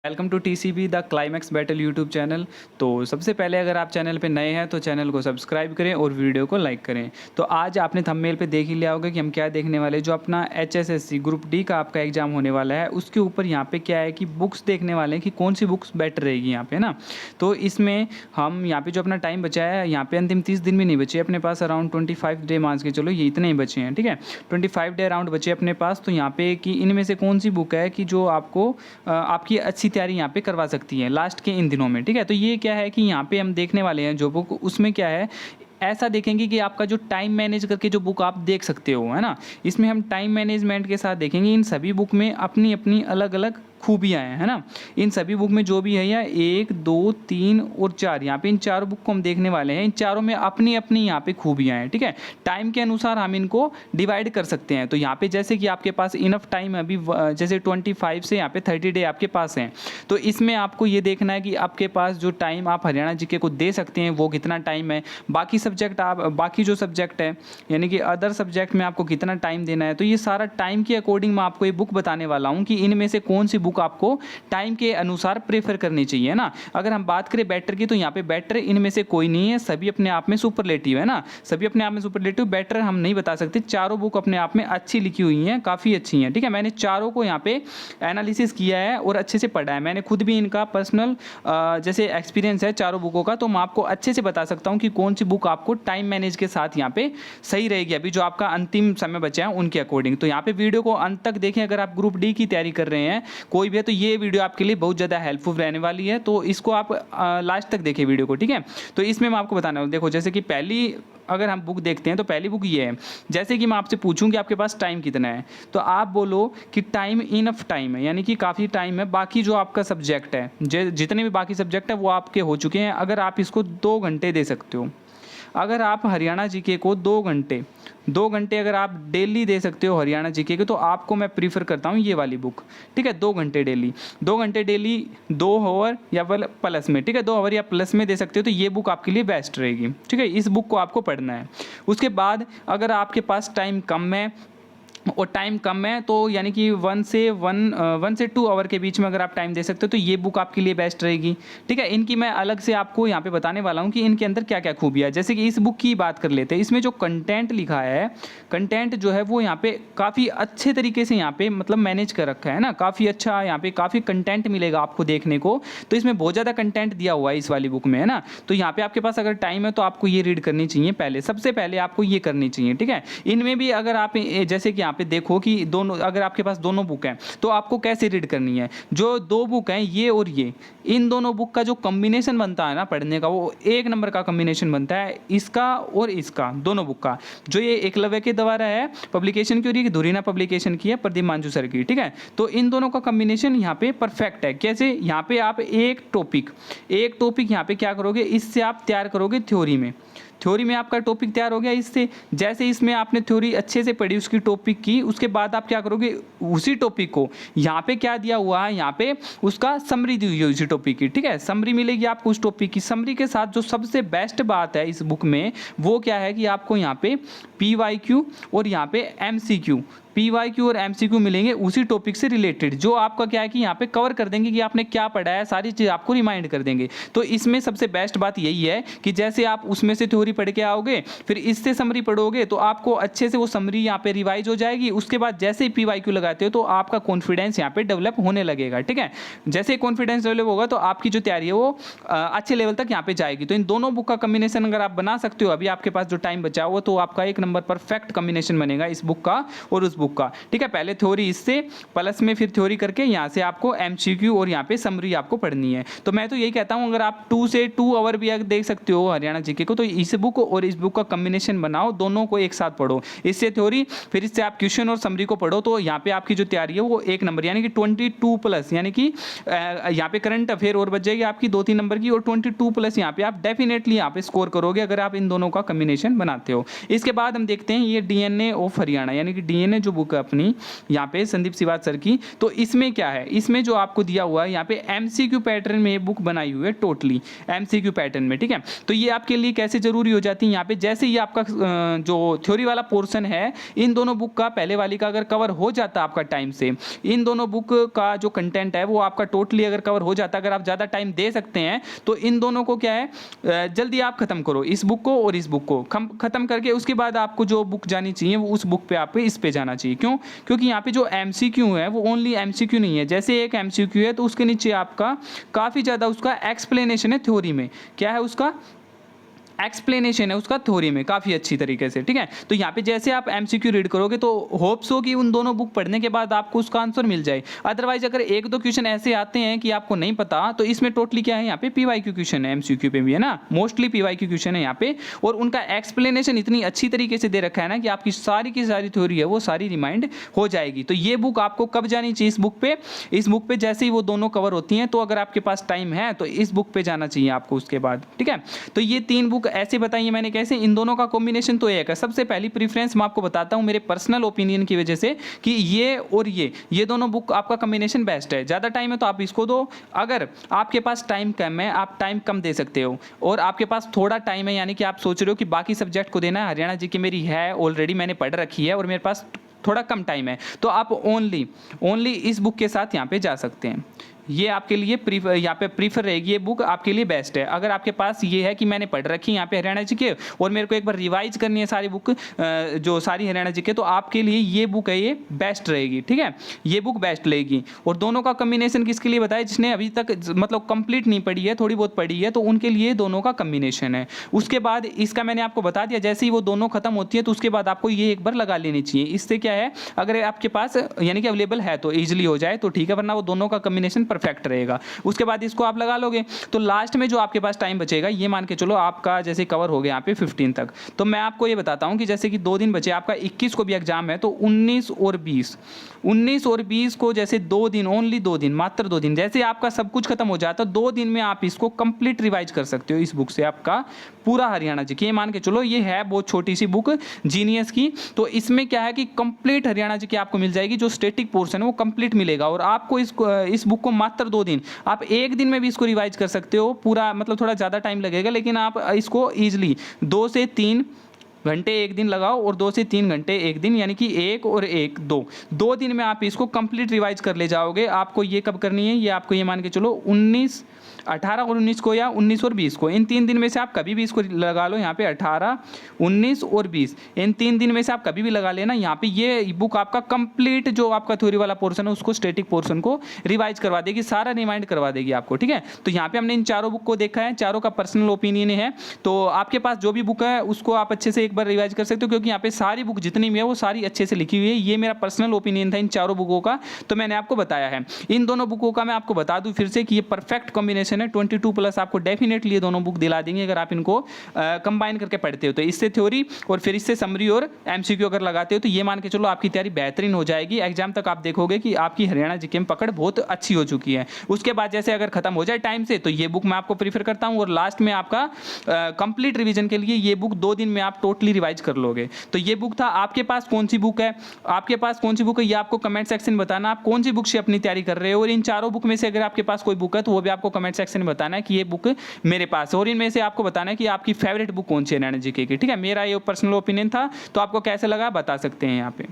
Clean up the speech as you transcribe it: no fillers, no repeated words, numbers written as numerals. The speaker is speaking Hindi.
Welcome to TCB the climax battle YouTube channel. तो सबसे पहले अगर आप चैनल पे नए हैं तो चैनल को सब्सक्राइब करें और वीडियो को लाइक करें। तो आज आपने थंबनेल पे देख ही लिया होगा कि हम क्या देखने वाले हैं। जो अपना एचएसएससी ग्रुप डी का आपका एग्जाम होने वाला है उसके ऊपर यहाँ पे क्या है कि बुक्स देखने वाले हैं कि कौन सी बुक्स बेटर रहेगी यहाँ पे ना। तो इसमें हम यहाँ पे जो अपना टाइम बचा है, यहाँ पे अंतिम 30 दिन भी नहीं बचे अपने पास, अराउंड 25 डे मान के चलो, ये इतने ही बचे हैं। ठीक है, 25 डे अराउंड बचे अपने पास। तो यहाँ पे कि इनमें से कौन सी बुक है कि जो आपको आपकी अच्छी तैयारी यहाँ पे करवा सकती है लास्ट के इन दिनों में। ठीक है, तो ये क्या है कि यहाँ पे हम देखने वाले हैं जो बुक, उसमें क्या है ऐसा देखेंगे कि आपका जो टाइम मैनेज करके जो बुक आप देख सकते हो, है ना। इसमें हम टाइम मैनेजमेंट के साथ देखेंगे। इन सभी बुक में अपनी अपनी अलग अलग खूबियाँ हैं, है ना। इन सभी बुक में जो भी है, या 1 2 3 और 4, यहाँ पे इन चारों बुक को हम देखने वाले हैं। इन चारों में अपनी अपनी यहाँ पे खूबियाँ हैं। ठीक है, टाइम के अनुसार हम इनको डिवाइड कर सकते हैं। तो यहाँ पे जैसे कि आपके पास इनफ टाइम है अभी, जैसे 25 से यहाँ पे 30 डे आपके पास हैं। तो इसमें आपको ये देखना है कि आपके पास जो टाइम आप हरियाणा जीके को दे सकते हैं वो कितना टाइम है। बाकी सब्जेक्ट आप, बाकी जो सब्जेक्ट है यानी कि अदर सब्जेक्ट में आपको कितना टाइम देना है। तो ये सारा टाइम के अकॉर्डिंग मैं आपको ये बुक बताने वाला हूँ कि इनमें से कौन सी बुक आपको टाइम के अनुसार प्रेफर करनी चाहिए ना। अगर हम बात करें बेटर की, तो यहाँ पे बेटर इनमें से कोई नहीं है, सभी अपने आप में सुपरलेटिव है ना। सभी अपने आप में सुपरलेटिव, बेटर हम नहीं बता सकते। चारों बुक अपने आप में अच्छी लिखी हुई हैं, काफ़ी अच्छी हैं। ठीक है, मैंने चारों को यहाँ पे एनालिसिस किया है और अच्छे से पढ़ा है। मैंने खुद भी इनका पर्सनल जैसे एक्सपीरियंस है चारों बुकों का, तो मैं आपको अच्छे से बता सकता हूँ कि कौन सी बुक आपको टाइम मैनेज के साथ यहाँ पे सही रहेगी अभी जो आपका अंतिम समय बचा है उनके अकॉर्डिंग। तो यहाँ पे वीडियो को अंत तक देखें। अगर आप ग्रुप डी की तैयारी कर रहे हैं कोई भी है, तो ये वीडियो आपके लिए बहुत ज़्यादा हेल्पफुल रहने वाली है। तो इसको आप लास्ट तक देखें वीडियो को। ठीक है, तो इसमें मैं आपको बताना हूँ, देखो जैसे कि पहली अगर हम बुक देखते हैं तो पहली बुक ये है। जैसे कि मैं आपसे पूछूं कि आपके पास टाइम कितना है, तो आप बोलो कि टाइम इनफ टाइम है, यानी कि काफ़ी टाइम है। बाकी जो आपका सब्जेक्ट है, जितने भी बाकी सब्जेक्ट है वो आपके हो चुके हैं। अगर आप इसको 2 घंटे दे सकते हो, अगर आप हरियाणा जीके को 2 घंटे अगर आप डेली दे सकते हो हरियाणा जीके के, तो आपको मैं प्रीफर करता हूँ ये वाली बुक। ठीक है, 2 घंटे डेली, 2 घंटे डेली 2 आवर या प्लस में। ठीक है, 2 आवर या प्लस में दे सकते हो, तो ये बुक आपके लिए बेस्ट रहेगी। ठीक है, इस बुक को आपको पढ़ना है। उसके बाद अगर आपके पास टाइम कम है और टाइम कम है, तो यानी कि 1 से 2 आवर के बीच में अगर आप टाइम दे सकते हो तो ये बुक आपके लिए बेस्ट रहेगी। ठीक है, इनकी मैं अलग से आपको यहाँ पे बताने वाला हूँ कि इनके अंदर क्या क्या खूबियाँ है। जैसे कि इस बुक की बात कर लेते हैं। इसमें जो कंटेंट लिखा है, कंटेंट जो है वो यहाँ पे काफ़ी अच्छे तरीके से यहाँ पे मतलब मैनेज कर रखा है ना। काफ़ी अच्छा यहाँ पे काफ़ी कंटेंट मिलेगा आपको देखने को। तो इसमें बहुत ज़्यादा कंटेंट दिया हुआ है इस वाली बुक में, है ना। तो यहाँ पे आपके पास अगर टाइम है तो आपको ये रीड करनी चाहिए, पहले सबसे पहले आपको ये करनी चाहिए। ठीक है, इनमें भी अगर आप जैसे कि यहाँ पे देखो कि दोनों, अगर आपके पास दोनों बुक हैं तो आपको कैसे रीड करनी है। जो 2 बुक हैं ये और ये, इन दोनों बुक का जो कॉम्बिनेशन बनता है ना पढ़ने का, वो 1 नंबर का कॉम्बिनेशन बनता है, इसका और इसका, दोनों बुक का। जो ये एकलव्य के द्वारा है पब्लिकेशन की, और ये धुरीना पब्लिकेशन की है, प्रदीप मांझू सर की। ठीक है, तो इन दोनों का कॉम्बिनेशन यहाँ पे परफेक्ट है। कैसे, यहाँ पे आप एक टॉपिक यहाँ पे क्या करोगे, इससे आप तैयार करोगे थ्योरी में आपका टॉपिक तैयार हो गया इससे। जैसे इसमें आपने थ्योरी अच्छे से पढ़ी उसकी टॉपिक की, उसके बाद आप क्या करोगे, उसी टॉपिक को यहाँ पे क्या दिया हुआ है, यहाँ पे उसका समरी दी हुई है उसी टॉपिक की। ठीक है, समरी मिलेगी आपको उस टॉपिक की। समरी के साथ जो सबसे बेस्ट बात है इस बुक में वो क्या है कि आपको यहाँ पे PYQ और यहाँ पे MCQ, PYQ और MCQ मिलेंगे उसी टॉपिक से रिलेटेड, जो आपका क्या है कि यहाँ पे कवर कर देंगे कि आपने क्या पढ़ा है, सारी चीज़ आपको रिमाइंड कर देंगे। तो इसमें सबसे बेस्ट बात यही है कि जैसे आप उसमें से थ्योरी पढ़ के आओगे, फिर इससे समरी पढ़ोगे, तो आपको अच्छे से वो समरी यहाँ पे रिवाइज हो जाएगी। उसके बाद जैसे ही PYQ लगाते हो तो आपका कॉन्फिडेंस यहाँ पे डेवलप होने लगेगा। ठीक है, जैसे कॉन्फिडेंस डेवलप होगा तो आपकी जो तैयारी है वो अच्छे लेवल तक यहाँ पे जाएगी। तो इन दोनों बुक का कॉम्बिनेशन अगर आप बना सकते हो, अभी आपके पास जो टाइम बचा हुआ, तो आपका 1 नंबर परफेक्ट कॉम्बिनेशन बनेगा इस बुक का और उस बुक का। ठीक है, पहले थ्योरी इससे प्लस में, फिर थ्योरी करके यहाँ से आपको MCQ और यहाँ पे समरी आपको पढ़नी है। तो मैं तो यही कहता हूँ, अगर आप 2 से 2 आवर भी अगर देख सकते हो हरियाणा जीके को, तो इस बुक और इस बुक का कॉम्बिनेशन बनाओ, दोनों को एक साथ पढ़ो। इससे थ्योरी, फिर इससे आप क्वेश्चन और समरी को पढ़ो, तो यहाँ पे आपकी जो तैयारी है वो 1 नंबर यानी कि 22+, यानी कि यहाँ पे करंट अफेयर और बच जाएगी आपकी 2-3 नंबर की, और 22+ यहाँ पे आप डेफिनेटली यहाँ पे स्कोर करोगे अगर आप इन दोनों का कॉम्बिनेशन बनाते हो। इसके बाद हम देखते हैं ये DNA ऑफ हरियाणा, यानी कि DNA जो बुक है अपनी यहाँ पे संदीप सिवाच सर की। तो इसमें क्या है, इसमें जो आपको दिया हुआ है यहाँ पे एमसीक्यू पैटर्न में ये बुक बनाई हुई है, टोटली एमसीक्यू पैटर्न में, ठीक है। तो ये आपके लिए कैसे जरूरी हो जाती है यहाँ पे, जैसे ये आपका जो थ्योरी वाला पोर्शन है इन दोनों बुक का, पहले वाली का अगर कवर हो जाता आपका टाइम से, इन दोनों बुक का जो कंटेंट है वो आपका टोटली अगर कवर हो जाता, अगर आप ज़्यादा टाइम दे सकते हैं तो इन दोनों को क्या है जल्दी आप खत्म करो, इस बुक को और इस बुक को खत्म करके उसके बाद आपको जो बुक जानी चाहिए वो उस बुक पे आप इस पे जाना चाहिए। क्यों? क्योंकि यहाँ पे जो एमसीक्यू है वो ओनली एमसीक्यू नहीं है, जैसे एक एमसीक्यू है तो उसके नीचे आपका काफ़ी ज़्यादा उसका एक्सप्लेनेशन है थ्योरी में, क्या है उसका एक्सप्लेनेशन है उसका थ्योरी में काफ़ी अच्छी तरीके से, ठीक है। तो यहाँ पे जैसे आप एमसीक्यू रीड करोगे तो होप्स हो कि उन दोनों बुक पढ़ने के बाद आपको उसका आंसर मिल जाए। अदरवाइज अगर एक दो क्वेश्चन ऐसे आते हैं कि आपको नहीं पता तो इसमें टोटली क्या है, यहाँ पे पीवाईक्यू क्वेश्चन है, एमसीक्यू पे भी है ना, मोस्टली पीवाईक्यू क्वेश्चन है यहाँ पे, और उनका एक्सप्लेनेशन इतनी अच्छी तरीके से दे रखा है ना कि आपकी सारी की सारी थ्योरी है वो सारी रिमाइंड हो जाएगी। तो ये बुक आपको कब जानी चाहिए, इस बुक पे जैसे ही वो दोनों कवर होती हैं, तो अगर आपके पास टाइम है तो इस बुक पे जाना चाहिए आपको उसके बाद, ठीक है। तो ये 3 बुक ऐसे बताइए मैंने कैसे, इन दोनों का कॉम्बिनेशन तो एक है। सबसे पहली प्रीफरेंस मैं आपको बताता हूं मेरे पर्सनल ओपिनियन की वजह से कि ये और ये दोनों बुक आपका कॉम्बिनेशन बेस्ट है। ज़्यादा टाइम है तो आप इसको दो, अगर आपके पास टाइम कम है आप टाइम कम दे सकते हो, और आपके पास थोड़ा टाइम है यानी कि आप सोच रहे हो कि बाकी सब्जेक्ट को देना है, हरियाणा जीके मेरी है ऑलरेडी मैंने पढ़ रखी है और मेरे पास थोड़ा कम टाइम है, तो आप ओनली इस बुक के साथ यहाँ पे जा सकते हैं। ये आपके लिए यहाँ पे प्रीफर रहेगी, ये बुक आपके लिए बेस्ट है। अगर आपके पास ये है कि मैंने पढ़ रखी है यहाँ पे हरियाणा जीके और मेरे को एक बार रिवाइज करनी है सारी बुक जो सारी हरियाणा जीके, तो आपके लिए ये बुक है, ये बेस्ट रहेगी, ठीक है, ये बुक बेस्ट रहेगी। और दोनों का कम्बिनेशन किसके लिए बताया, जिसने अभी तक मतलब कंप्लीट नहीं पढ़ी है, थोड़ी बहुत पढ़ी है, तो उनके लिए दोनों का कम्बिनेशन है। उसके बाद इसका मैंने आपको बता दिया, जैसे ही वो दोनों खत्म होती है तो उसके बाद आपको ये एक बार लगा लेनी चाहिए। इससे क्या है, अगर आपके पास यानी कि अवेलेबल है तो ईजिली हो जाए तो ठीक है, वरना वो दोनों का कम्बिनेशन परफेक्ट रहेगा। उसके बाद इसको आप लगा लोगे तो लास्ट में जो आपके पास टाइम बचेगा, ये मान के चलो आपका जैसे कवर हो गया यहाँ पे 15 तक, तो मैं आपको ये बताता हूँ कि जैसे कि 2 दिन बचे, आपका 21 को भी एग्जाम है, तो 19 और 20 को जैसे 2 दिन, ओनली 2 दिन, मात्र 2 दिन, जैसे आपका सब कुछ खत्म हो जाता है 2 दिन में आप इसको कंप्लीट रिवाइज कर सकते हो। इस बुक से आपका पूरा हरियाणा जीके, ये मान के चलो ये है बहुत छोटी सी बुक जीनियस की, तो इसमें क्या है कि कंप्लीट हरियाणा जीके आपको मिल जाएगी, जो स्टैटिक पोर्शन है वो कंप्लीट मिलेगा, और आपको इस बुक को मात्र 2 दिन, आप एक दिन में भी इसको रिवाइज कर सकते हो पूरा, मतलब थोड़ा ज़्यादा टाइम लगेगा लेकिन आप इसको ईजिली 2 से 3 घंटे एक दिन लगाओ और 2 से 3 घंटे एक दिन, यानी कि 1 और 1 2 दिन में आप इसको कंप्लीट रिवाइज कर ले जाओगे। आपको ये कब करनी है, ये आपको ये मान के चलो 18 और 19 को या 19 और 20 को, इन 3 दिन में से आप कभी भी इसको लगा लो। यहाँ पे 18, 19 और 20 इन 3 दिन में से आप कभी भी लगा लेना। यहाँ पे ये बुक आपका कंप्लीट जो आपका थ्योरी वाला पोर्शन है उसको, स्टैटिक पोर्शन को रिवाइज करवा देगी, सारा रिमाइंड करवा देगी आपको, ठीक है। तो यहाँ पे हमने इन चारों बुक को देखा है, चारों का पर्सनल ओपिनियन है, तो आपके पास जो भी बुक है उसको आप अच्छे से एक बार रिवाइज कर सकते हो, क्योंकि यहाँ पे सारी बुक जितनी भी है वो सारी अच्छे से लिखी हुई है। ये मेरा पर्सनल ओपिनियन था इन चारों बुकों का, तो मैंने आपको बताया है। इन दोनों बुकों का मैं आपको बता दूं फिर से कि ये परफेक्ट कॉम्बिनेशन है, 22+ आपको डेफिनेटली ये दोनों बुक दिला देंगे अगर आप इनको कंबाइन करके पढ़ते हो। तो इससे थ्योरी और फिर इससे समरी और एमसीक्यू अगर लगाते हो तो ये मान के चलो आपकी तैयारी बेहतरीन हो जाएगी। एग्जाम तक आप देखोगे कि आपकी हरियाणा जीके में पकड़ बहुत अच्छी हो चुकी है। उसके बाद जैसे अगर खत्म हो जाए टाइम से तो ये बुक मैं आपको प्रीफर करता हूँ, और लास्ट में आपका कंप्लीट रिवीजन के लिए ये बुक 2 दिन में आप टोटली रिवाइज कर लोगे। तो ये बुक था। आपके पास कौन सी बुक है, आपके पास कौन सी बुक है ये आपको कमेंट सेक्शन में बताना, आप कौन सी बुक से अपनी तैयारी कर रहे हो। और इन चारों बुक में से अगर आपके पास कोई बुक है तो वो भी आपको कमेंट सेक्शन में बताना है कि ये बुक मेरे पास है, और इनमें से आपको बताना है कि आपकी फेवरेट बुक कौन सी है हरियाणा जीके की, ठीक है। मेरा ये पर्सनल ओपिनियन था, तो आपको कैसे लगा बता सकते हैं यहाँ पे।